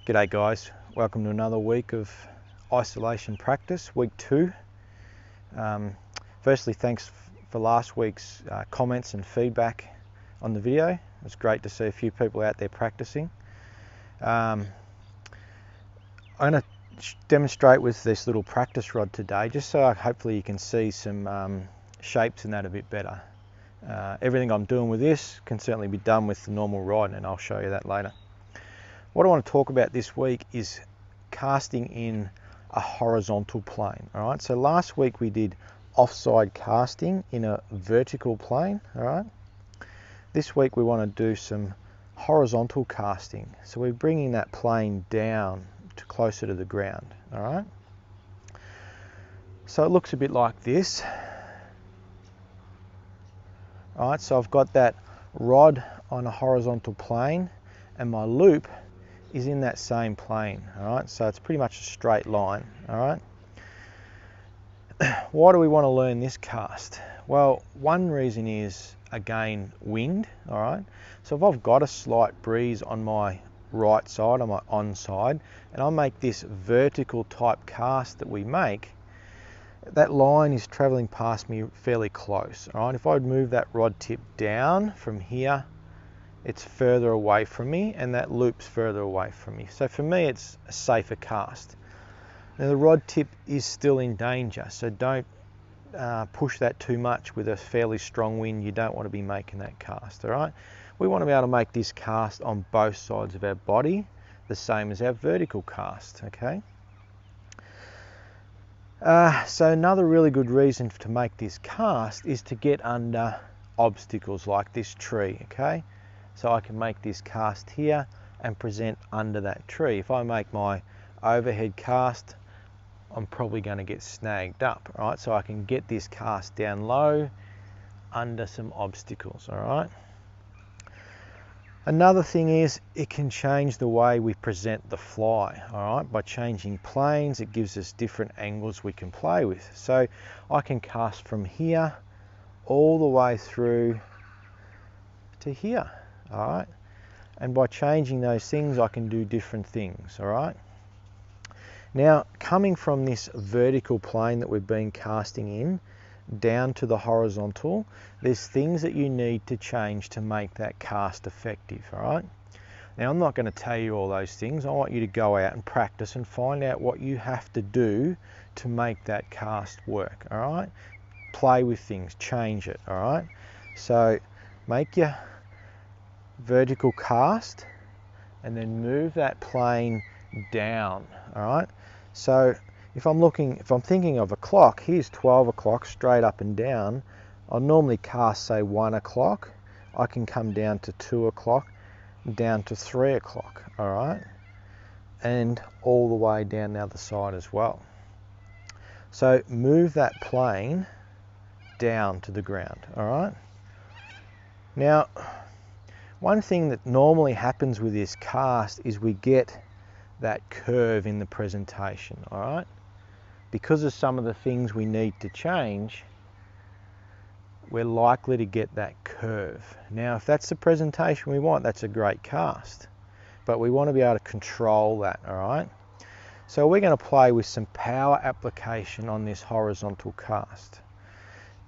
G'day guys, welcome to another week of isolation practice, week 2. Firstly, thanks for last week's comments and feedback on the video. It was great to see a few people out there practicing. I'm going to demonstrate with this little practice rod today, just so hopefully you can see some shapes in that a bit better. Everything I'm doing with this can certainly be done with the normal rod, and I'll show you that later. What I want to talk about this week is casting in a horizontal plane. All right, so last week we did offside casting in a vertical plane. All right, this week we want to do some horizontal casting. So we're bringing that plane down to closer to the ground. All right, so it looks a bit like this. All right, so I've got that rod on a horizontal plane and my loop is in that same plane. All right, so it's pretty much a straight line. All right, why do we want to learn this cast? Well, one reason is, again, wind. All right, so if I've got a slight breeze on my right side, on my on side, and I make this vertical type cast that we make, that line is traveling past me fairly close. All right, if I move that rod tip down from here, it's further away from me, and that loop's further away from me. So for me, it's a safer cast. Now the rod tip is still in danger, so don't push that too much with a fairly strong wind. You don't want to be making that cast. All right, we want to be able to make this cast on both sides of our body, the same as our vertical cast. Okay. So another really good reason to make this cast is to get under obstacles like this tree. Okay. So I can make this cast here and present under that tree. If I make my overhead cast, I'm probably going to get snagged up, right? So I can get this cast down low under some obstacles, all right? Another thing is it can change the way we present the fly, all right? By changing planes, it gives us different angles we can play with. So I can cast from here all the way through to here. All right, and by changing those things I can do different things. All right, now coming from this vertical plane that we've been casting in down to the horizontal, there's things that you need to change to make that cast effective. All right, now I'm not going to tell you all those things. I want you to go out and practice and find out what you have to do to make that cast work. All right, play with things, change it. All right, so make your vertical cast and then move that plane down. All right, so if I'm thinking of a clock, here's 12 o'clock straight up and down. I'll normally cast, say, 1 o'clock. I can come down to 2 o'clock, down to 3 o'clock. All right, and all the way down the other side as well. So move that plane down to the ground. All right, now one thing that normally happens with this cast is we get that curve in the presentation, all right? Because of some of the things we need to change, we're likely to get that curve. Now, if that's the presentation we want, that's a great cast, but we want to be able to control that, all right? So we're going to play with some power application on this horizontal cast.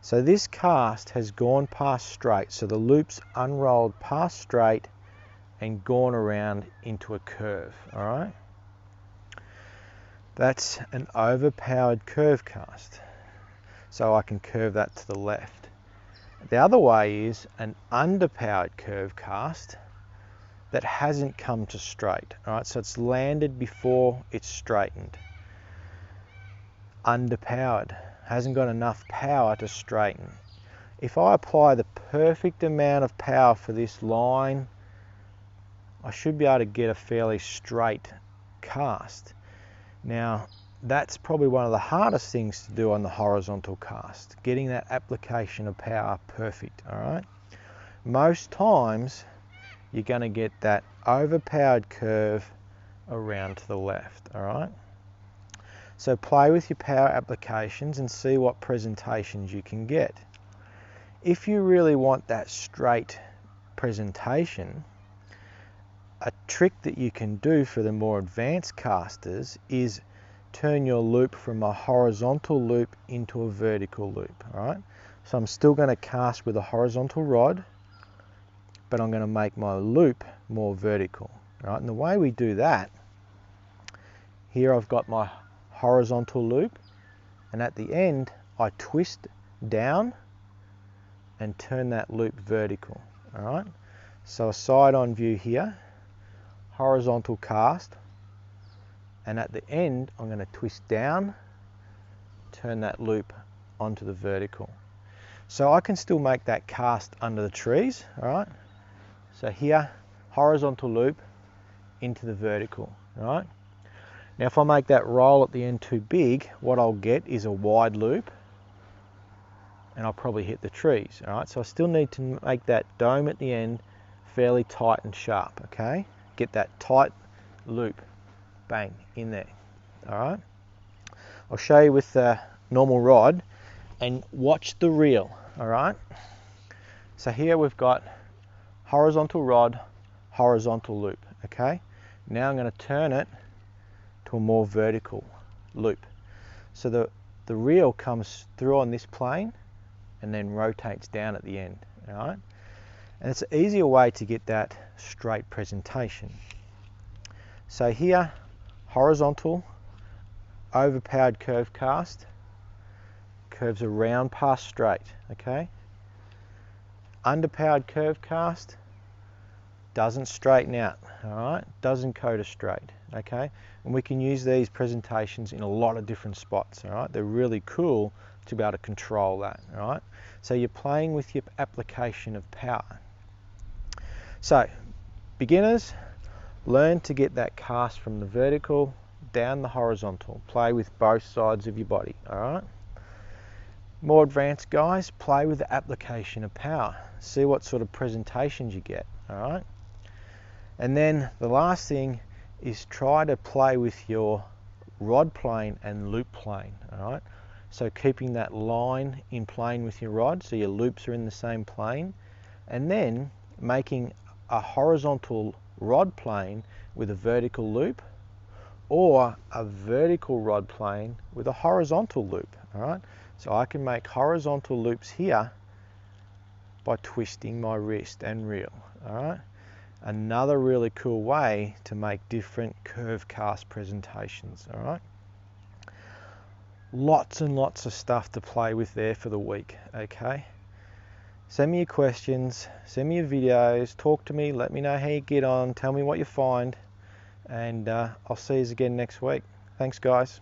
So this cast has gone past straight, so the loop's unrolled past straight and gone around into a curve, all right? That's an overpowered curve cast, so I can curve that to the left. The other way is an underpowered curve cast that hasn't come to straight, all right? So it's landed before it's straightened. Underpowered. Hasn't got enough power to straighten. If I apply the perfect amount of power for this line, I should be able to get a fairly straight cast. Now, that's probably one of the hardest things to do on the horizontal cast, getting that application of power perfect, all right? Most times, you're going to get that overpowered curve around to the left, all right? So play with your power applications and see what presentations you can get. If you really want that straight presentation, a trick that you can do for the more advanced casters is turn your loop from a horizontal loop into a vertical loop. All right, so I'm still going to cast with a horizontal rod, but I'm going to make my loop more vertical. All right, and the way we do that, here I've got my horizontal loop, and at the end I twist down and turn that loop vertical. All right, so a side-on view here, horizontal cast, and at the end I'm going to twist down, turn that loop onto the vertical. So I can still make that cast under the trees. All right, so here, horizontal loop into the vertical. All right, now if I make that roll at the end too big, what I'll get is a wide loop, and I'll probably hit the trees. All right, so I still need to make that dome at the end fairly tight and sharp. Okay, get that tight loop, bang, in there. All right, I'll show you with the normal rod, and watch the reel. All right, so here we've got horizontal rod, horizontal loop. Okay, now I'm going to turn it to a more vertical loop. So the reel comes through on this plane and then rotates down at the end. All right, and it's an easier way to get that straight presentation. So here, horizontal, overpowered curve cast, curves around past straight. Okay, underpowered curve cast, doesn't straighten out. All right, doesn't go to straight. Okay, and we can use these presentations in a lot of different spots. All right, they're really cool to be able to control that. All right, so you're playing with your application of power. So beginners, learn to get that cast from the vertical down the horizontal. Play with both sides of your body. All right, more advanced guys, play with the application of power. See what sort of presentations you get. All right, and then the last thing is try to play with your rod plane and loop plane. All right, so keeping that line in plane with your rod, so your loops are in the same plane, and then making a horizontal rod plane with a vertical loop, or a vertical rod plane with a horizontal loop. All right, so I can make horizontal loops here by twisting my wrist and reel. All right, another really cool way to make different curve cast presentations. All right, lots and lots of stuff to play with there for the week. Okay, send me your questions, send me your videos, talk to me, let me know how you get on, tell me what you find, and I'll see you again next week. Thanks guys.